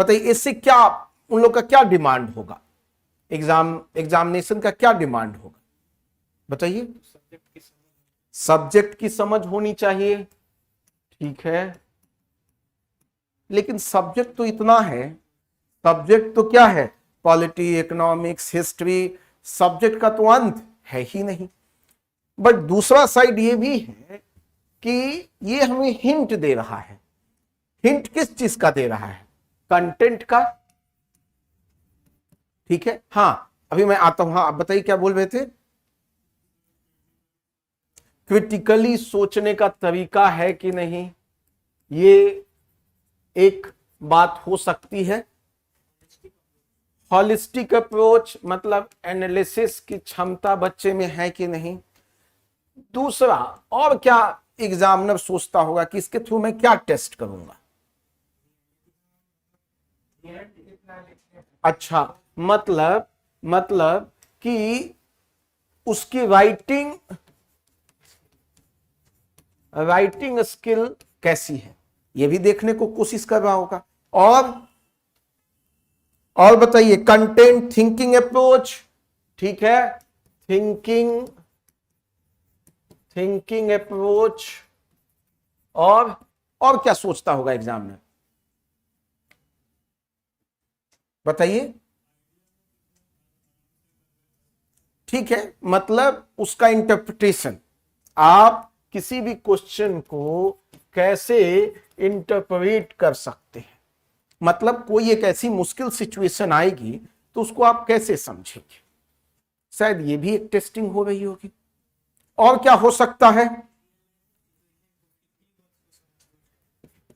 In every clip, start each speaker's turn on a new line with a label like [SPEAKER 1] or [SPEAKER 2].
[SPEAKER 1] बताइए इससे क्या उन लोग का क्या डिमांड होगा, एग्जामिनेशन का क्या डिमांड होगा बताइए। सब्जेक्ट की समझ होनी चाहिए, ठीक है, लेकिन सब्जेक्ट तो इतना है, सब्जेक्ट तो क्या है, पॉलिटी, इकोनॉमिक्स, हिस्ट्री, सब्जेक्ट का तो अंत है ही नहीं। बट दूसरा साइड ये भी है कि ये हमें हिंट दे रहा है। हिंट किस चीज का दे रहा है, कंटेंट का, ठीक है। हाँ अभी मैं आता हूं, हाँ आप बताइए क्या बोल रहे थे। क्रिटिकली सोचने का तरीका है कि नहीं, ये एक बात हो सकती है। हॉलिस्टिक अप्रोच मतलब एनालिसिस की क्षमता बच्चे में है कि नहीं। दूसरा और क्या एग्जामिनर सोचता होगा कि इसके थ्रू मैं क्या टेस्ट करूंगा। अच्छा मतलब कि उसकी राइटिंग स्किल कैसी है, यह भी देखने को कोशिश कर रहा होगा। और बताइए कंटेंट थिंकिंग अप्रोच, ठीक है, थिंकिंग अप्रोच। और क्या सोचता होगा एग्जामिनर बताइए। ठीक है, मतलब उसका इंटरप्रिटेशन, आप किसी भी क्वेश्चन को कैसे इंटरप्रेट कर सकते हैं, मतलब कोई एक ऐसी मुश्किल सिचुएशन आएगी तो उसको आप कैसे समझेंगे, शायद ये भी एक टेस्टिंग हो रही होगी। और क्या हो सकता है,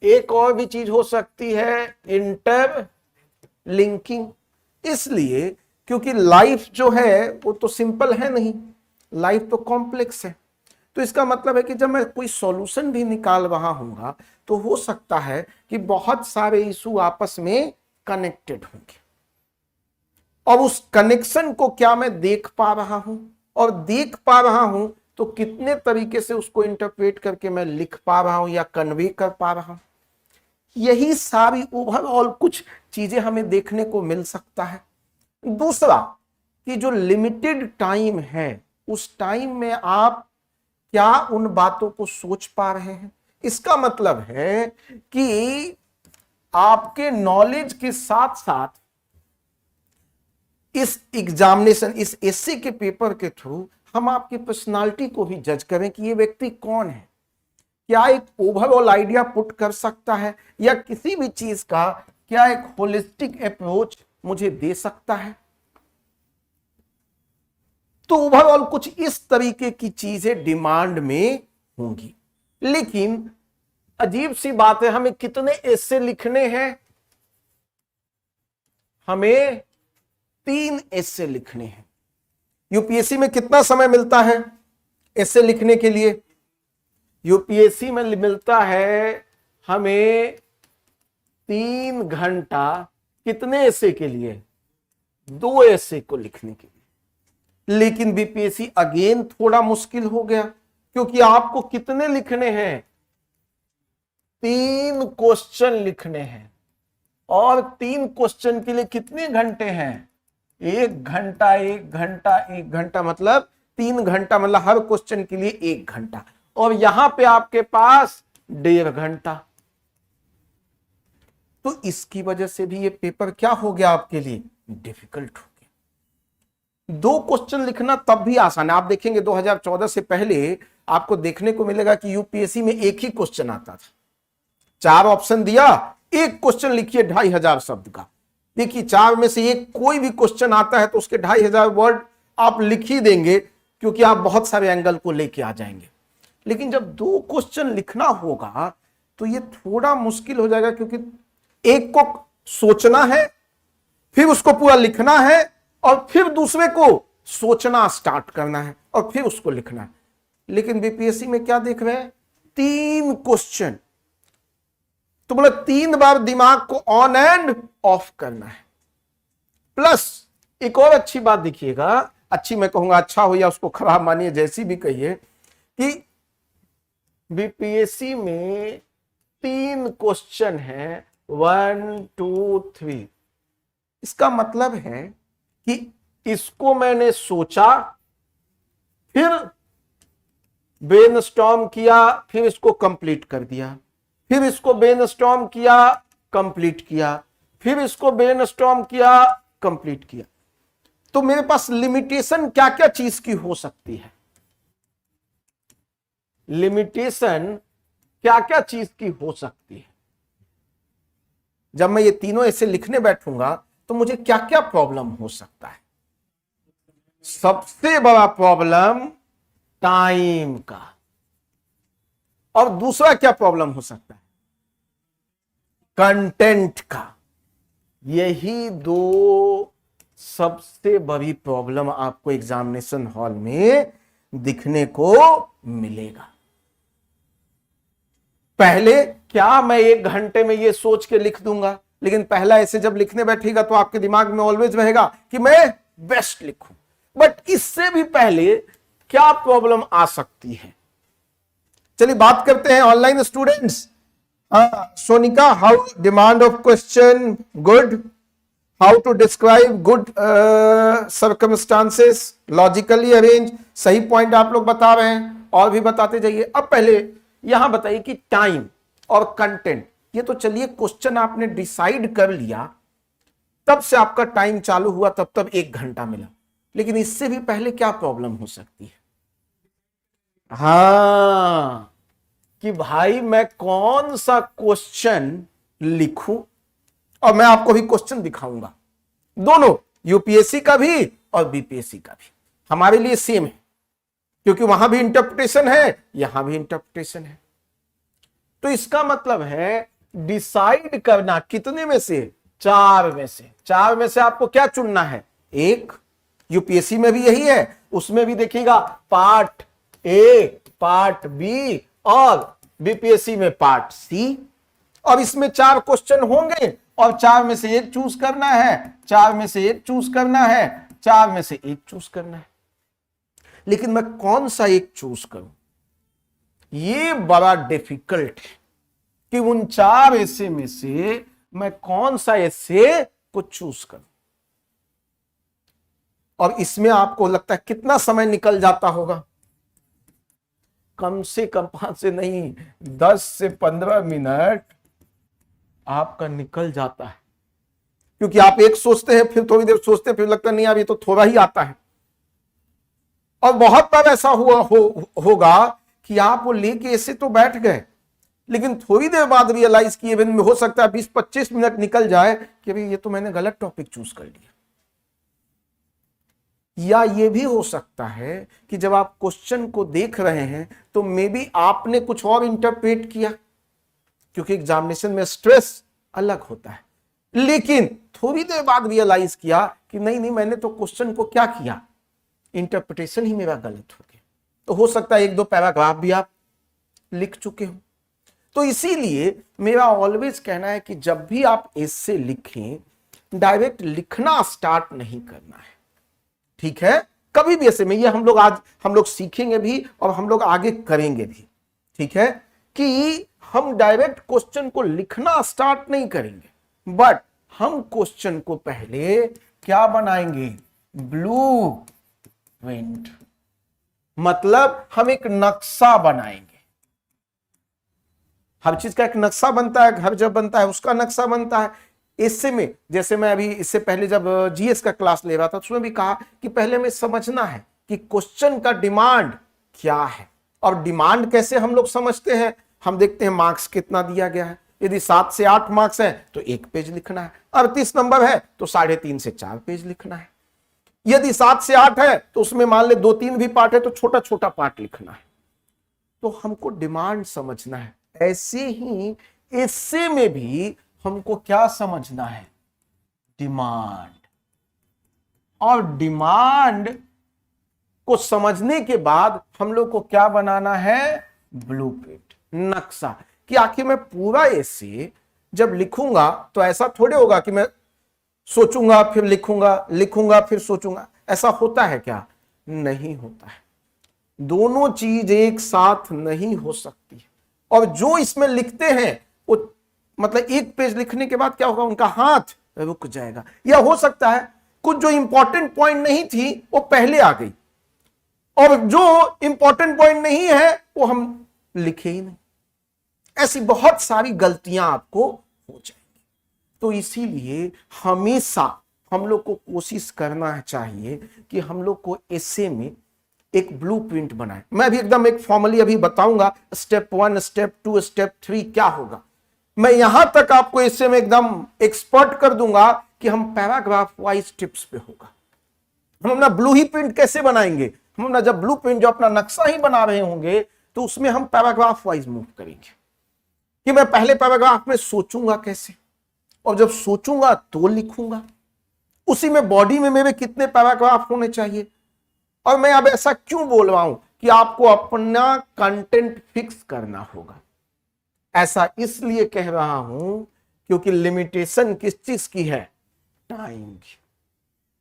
[SPEAKER 1] एक और भी चीज हो सकती है, इंटरलिंकिंग। इसलिए क्योंकि लाइफ जो है वो तो सिंपल है नहीं, लाइफ तो कॉम्प्लेक्स है। तो इसका मतलब है कि जब मैं कोई सॉल्यूशन भी निकाल रहा हूंगा तो हो सकता है कि बहुत सारे इशू आपस में कनेक्टेड होंगे, और उस कनेक्शन को क्या मैं देख पा रहा हूं, और देख पा रहा हूं तो कितने तरीके से उसको इंटरप्रेट करके मैं लिख पा रहा हूं या कन्वे कर पा रहा हूं। यही सारी ओवरऑल कुछ चीजें हमें देखने को मिल सकता है। दूसरा कि जो लिमिटेड टाइम है उस टाइम में आप क्या उन बातों को सोच पा रहे हैं। इसका मतलब है कि आपके नॉलेज के साथ साथ इस एग्जामिनेशन, इस एसए के पेपर के थ्रू हम आपकी पर्सनालिटी को भी जज करें कि ये व्यक्ति कौन है, क्या एक ओवरऑल आइडिया पुट कर सकता है, या किसी भी चीज का क्या एक होलिस्टिक अप्रोच मुझे दे सकता है। तो ओवरऑल कुछ इस तरीके की चीजें डिमांड में होंगी। लेकिन अजीब सी बात है, हमें कितने एसे लिखने हैं, हमें 3 एसे लिखने हैं। यूपीएससी में कितना समय मिलता है एसे लिखने के लिए, यूपीएससी में मिलता है हमें 3 घंटा, कितने एसे के लिए, 2 एसे को लिखने के लिए। लेकिन बीपीएससी अगेन थोड़ा मुश्किल हो गया, क्योंकि आपको कितने लिखने हैं, 3 क्वेश्चन लिखने हैं, और 3 क्वेश्चन के लिए कितने घंटे हैं, 1 घंटा 1 घंटा 1 घंटा, मतलब 3 घंटा, मतलब हर क्वेश्चन के लिए 1 घंटा, और यहां पे आपके पास 1.5 घंटा। तो इसकी वजह से भी ये पेपर क्या हो गया आपके लिए, डिफिकल्ट हो गया। 2 क्वेश्चन लिखना तब भी आसान है। आप देखेंगे 2014 से पहले आपको देखने को मिलेगा कि यूपीएससी में एक ही क्वेश्चन आता था, 4 ऑप्शन दिया, एक क्वेश्चन लिखिए 2500 शब्द का। देखिए 4 में से एक कोई भी क्वेश्चन आता है तो उसके 2500 वर्ड आप लिख ही देंगे, क्योंकि आप बहुत सारे एंगल को लेके आ जाएंगे। लेकिन जब 2 क्वेश्चन लिखना होगा तो ये थोड़ा मुश्किल हो जाएगा, क्योंकि एक को सोचना है, फिर उसको पूरा लिखना है, और फिर दूसरे को सोचना स्टार्ट करना है, और फिर उसको लिखना है। लेकिन बीपीएससी में क्या देख रहे हैं, 3 क्वेश्चन, तो बोला 3 बार दिमाग को ऑन एंड ऑफ करना है। प्लस एक और अच्छी बात देखिएगा, अच्छी मैं कहूंगा, अच्छा हो या उसको खराब मानिए, जैसी भी कहिए, कि बीपीएससी में 3 क्वेश्चन है 1 2 3। इसका मतलब है कि इसको मैंने सोचा, फिर ब्रेनस्टॉर्म किया, फिर इसको कंप्लीट कर दिया, फिर इसको ब्रेनस्टॉर्म किया, कंप्लीट किया, फिर इसको ब्रेनस्टॉर्म किया, कंप्लीट किया। तो मेरे पास लिमिटेशन क्या क्या चीज की हो सकती है? लिमिटेशन क्या क्या चीज की हो सकती है? जब मैं ये तीनों ऐसे लिखने बैठूंगा तो मुझे क्या क्या प्रॉब्लम हो सकता है? सबसे बड़ा प्रॉब्लम टाइम का। और दूसरा क्या प्रॉब्लम हो सकता है? कंटेंट का। यही दो सबसे बड़ी प्रॉब्लम आपको एग्जामिनेशन हॉल में दिखने को मिलेगा। पहले क्या मैं 1 घंटे में ये सोच के लिख दूंगा, लेकिन पहला ऐसे जब लिखने बैठेगा तो आपके दिमाग में ऑलवेज रहेगा कि मैं बेस्ट लिखूं। बट इससे भी पहले क्या प्रॉब्लम आ सकती है? चलिए बात करते हैं online students. Sonika, how demand of question good, how to describe good circumstances, logically arrange. सही पॉइंट आप लोग बता रहे हैं और भी बताते जाइए। अब पहले यहां बताइए कि टाइम और कंटेंट, ये तो चलिए क्वेश्चन आपने डिसाइड कर लिया, तब से आपका टाइम चालू हुआ, तब 1 घंटा मिला, लेकिन इससे भी पहले क्या प्रॉब्लम हो सकती है? हां, कि भाई मैं कौन सा क्वेश्चन लिखूं। और मैं आपको भी क्वेश्चन दिखाऊंगा, दोनों यूपीएससी का भी और बीपीएससी का भी हमारे लिए सेम है, क्योंकि वहां भी इंटरप्रिटेशन है, यहां भी इंटरप्रिटेशन है। तो इसका मतलब है डिसाइड करना कितने में से? 4 में से। 4 में से आपको क्या चुनना है? एक। यूपीएससी में भी यही है, उसमें भी देखिएगा पार्ट ए, पार्ट बी और बीपीएससी में पार्ट सी। अब इसमें 4 क्वेश्चन होंगे और 4 में से 1 चूज करना है, 4 में से 1 चूज करना है, 4 में से 1 चूज करना है। लेकिन मैं कौन सा एक चूज करूं, ये बड़ा डिफिकल्ट है कि उन 4 ऐसे में से मैं कौन सा ऐसे को चूज करूं। और इसमें आपको लगता है कितना समय निकल जाता होगा? कम से कम 5 से नहीं, 10 से 15 मिनट आपका निकल जाता है, क्योंकि आप एक सोचते हैं, फिर थोड़ी देर सोचते हैं, फिर लगता नहीं यार ये तो थोड़ा ही आता है। और बहुत बार ऐसा होगा कि आप वो लेके ऐसे तो बैठ गए, लेकिन थोड़ी देर बाद रियलाइज किए, हो सकता है 20-25 मिनट निकल जाए कि भाई ये तो मैंने गलत टॉपिक चूज कर लिया। या ये भी हो सकता है कि जब आप क्वेश्चन को देख रहे हैं तो मे बी आपने कुछ और इंटरप्रेट किया, क्योंकि एग्जामिनेशन में स्ट्रेस अलग होता है, लेकिन थोड़ी देर बाद रियलाइज किया कि नहीं मैंने तो क्वेश्चन को क्या किया, इंटरप्रिटेशन ही मेरा गलत हो गया। तो हो सकता है 1-2 पैराग्राफ भी आप लिख चुके हो। तो इसीलिए मेरा ऑलवेज कहना है कि जब भी आप एस्से लिखें, डायरेक्ट लिखना स्टार्ट नहीं करना है, ठीक है? कभी भी ऐसे में, ये हम लोग सीखेंगे भी और हम लोग आगे करेंगे भी, ठीक है? कि हम डायरेक्ट क्वेश्चन को लिखना स्टार्ट नहीं करेंगे, बट हम क्वेश्चन को पहले क्या बनाएंगे? ब्लू प्रिंट, मतलब हम एक नक्शा बनाएंगे। हर चीज का एक नक्शा बनता है, घर जब बनता है उसका नक्शा बनता है। इससे में, जैसे मैं अभी इससे पहले जब जीएस का क्लास ले रहा था, उसमें भी कहा कि पहले हमें समझना है कि क्वेश्चन का डिमांड क्या है। और डिमांड कैसे हम लोग समझते हैं? हम देखते हैं मार्क्स कितना दिया गया है। यदि 7 से 8 मार्क्स है तो 1 पेज लिखना है, 38 नंबर है तो 3.5 से 4 पेज लिखना है। यदि 7 से 8 है तो उसमें मान ले 2-3 भी पार्ट है तो छोटा छोटा पार्ट लिखना है। तो हमको डिमांड समझना है। ऐसे ही एस्से में भी हमको क्या समझना है? डिमांड। और डिमांड को समझने के बाद हम लोग को क्या बनाना है? ब्लूप्रिंट, नक्शा। कि आखिर मैं पूरा एस्से जब लिखूंगा तो ऐसा थोड़े होगा कि मैं सोचूंगा फिर लिखूंगा, लिखूंगा फिर सोचूंगा। ऐसा होता है क्या? नहीं होता है। दोनों चीज एक साथ नहीं हो सकती। और जो इसमें लिखते हैं वो मतलब एक पेज लिखने के बाद क्या होगा, उनका हाथ रुक जाएगा। या हो सकता है कुछ जो इंपॉर्टेंट पॉइंट नहीं थी वो पहले आ गई, और जो इंपॉर्टेंट पॉइंट नहीं है वो हम लिखे ही नहीं। ऐसी बहुत सारी गलतियां आपको हो जाएंगी। तो इसीलिए हमेशा हम लोग को कोशिश करना चाहिए कि हम लोग को एसे में एक ब्लूप्रिंट बनाए। मैं भी एकदम एक फॉर्मली अभी बताऊंगा, स्टेप 1, स्टेप 2, स्टेप 3 क्या होगा। मैं यहां तक आपको एसे में एकदम एक्सपर्ट कर दूंगा कि हम पैराग्राफ वाइज टिप्स पे होगा। हम अपना ब्लू ही प्रिंट कैसे बनाएंगे, हम अपना जब ब्लू प्रिंट जो अपना नक्शा ही बना रहे होंगे तो उसमें हम पैराग्राफ वाइज मूव करेंगे कि मैं पहले पैराग्राफ में सोचूंगा कैसे, और जब सोचूंगा तो लिखूंगा, उसी में बॉडी में मेरे कितने पैराग्राफ होने चाहिए। और मैं अब ऐसा क्यों बोल रहा हूं कि आपको अपना कंटेंट फिक्स करना होगा। ऐसा इसलिए कह रहा हूं क्योंकि लिमिटेशन किस चीज की है, टाइम की।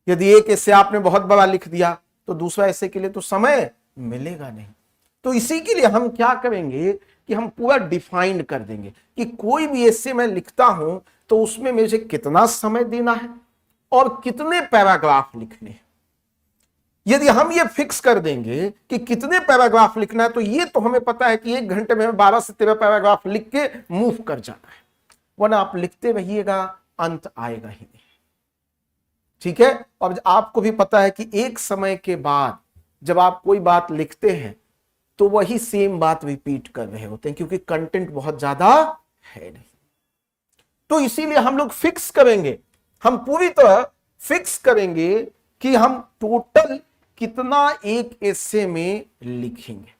[SPEAKER 1] यदि एक ऐसे आपने बहुत बड़ा लिख दिया तो दूसरा ऐसे के लिए तो समय मिलेगा नहीं। तो इसी के लिए हम क्या करेंगे कि हम पूरा डिफाइंड कर देंगे कि कोई भी ऐसे मैं लिखता हूं तो उसमें मुझे कितना समय देना है और कितने पैराग्राफ लिखने हैं। यदि हम ये फिक्स कर देंगे कि कितने पैराग्राफ लिखना है तो ये तो हमें पता है कि 1 घंटे में 12 से 13 पैराग्राफ लिख के मूव कर जाना है, वरना आप लिखते रहिएगा, अंत आएगा ही नहीं। ठीक है। और आपको भी पता है कि एक समय के बाद जब आप कोई बात लिखते हैं तो वही सेम बात रिपीट कर रहे होते हैं, क्योंकि कंटेंट बहुत ज्यादा है नहीं। तो इसीलिए हम लोग फिक्स करेंगे, हम पूरी तरह फिक्स करेंगे कि हम टोटल कितना एक एसे में लिखेंगे।